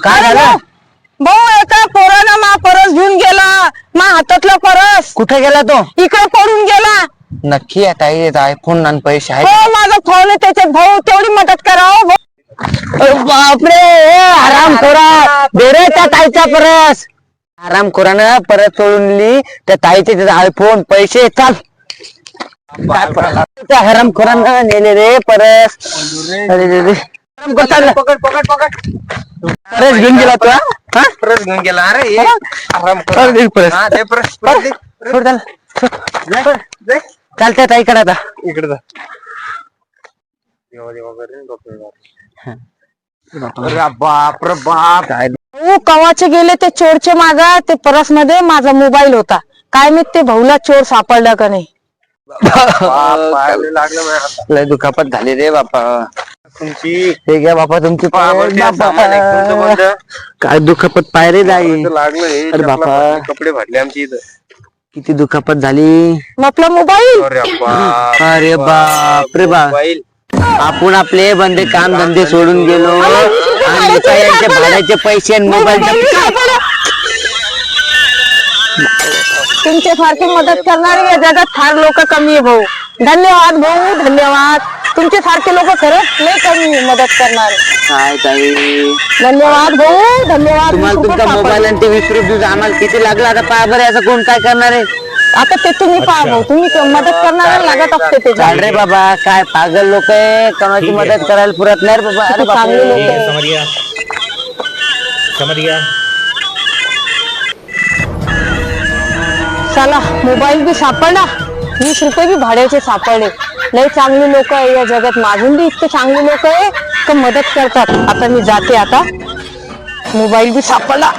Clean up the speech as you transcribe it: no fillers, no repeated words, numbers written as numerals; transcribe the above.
काय झालं? भाऊ एका पोरानं मा परस घेऊन गेला, मा हातातला परस कुठे गेला तो? इकडे पडून गेला. नक्की आहे ताई, आयफोन आणि पैसे हो आहेत. माझा फोन आहे त्याच्यात, भाऊ तेवढी मदत करा हो भाऊ. बापरे, आराम खोरा बेरे त्या ताईचा परस. आराम खोरानं परत सोडून दिली त्या ताईचे आयफोन पैसे. चाल त्या हराम खोरानं नेले रे परस. अरे रे पकड पकड पकड परस घेऊन गेला तो. हा परस घेऊन गेला. अरे ये आराम कर. परस दे परस. हा, दे परस परस दे. सोड त्याला. दे, दे. चालत्या ताईकडे आता. इकडे जा. देवा देवा करेन डोक्यावर. अरे बाप रे बाप. काय भाऊ कवाचे गेले ते चोरचे मागा, ते परस मध्ये माझा मोबाईल होता. काय मी ते भाऊला चोर सापडला का नाही. बाप, पायाला लागलं माझ्या हातात. लय दुखापत झाली रे बापा. तुमची हे घ्या बापा तुमची पाय. बाबा, ते सामान आहे, तुमचं कोणतं? काय दुखापत पाय रे जाई. इथं लागलं हे. अरे बापा. चपला, कपडे फाटले आमची इथं. किती दुखापत झाली. आपला मोबाईल अरे बाप. अरे बाप रे बाप. मोबाईल. आपण आपले बंदे काम धंदे सोडून गेलो आणि आता यांचे भाड्याचे पैसे आणि मोबाईलचे. तुमच्या सारखी मदत करणारे या जगात फार लोक कमी आहे भाऊ. धन्यवाद भाऊ, धन्यवाद. तुमच्या सारखे लोक खरंच लय कमी मदत करणारे. काय ताई, धन्यवाद भाऊ, धन्यवाद. तुम्हाला तुमचा मोबाईल आणि ते 20 रुपये आम्हाला किती लागला. आता पहा बरं याचं कोण काय करणार आहे. आता ते तुम्ही पहा भाऊ, तुम्ही मदत करणारे लागत असते ते. चाल रे बाबा, काय पागल लोक आहे. कोणाची मदत करायला पुरत नाही रे बाबा. अरे चांगले लोक बापरे. आहे. समझ गया समझ गया. चला मोबाईल बी सापडला, 20 रुपये बी भाड्याचे सापडले. लय चांगली लोक आहे या जगात. माझून बी इतके चांगले लोक आहे तर मदत करतात. आता मी जाते. आता मोबाईल बी सापडला.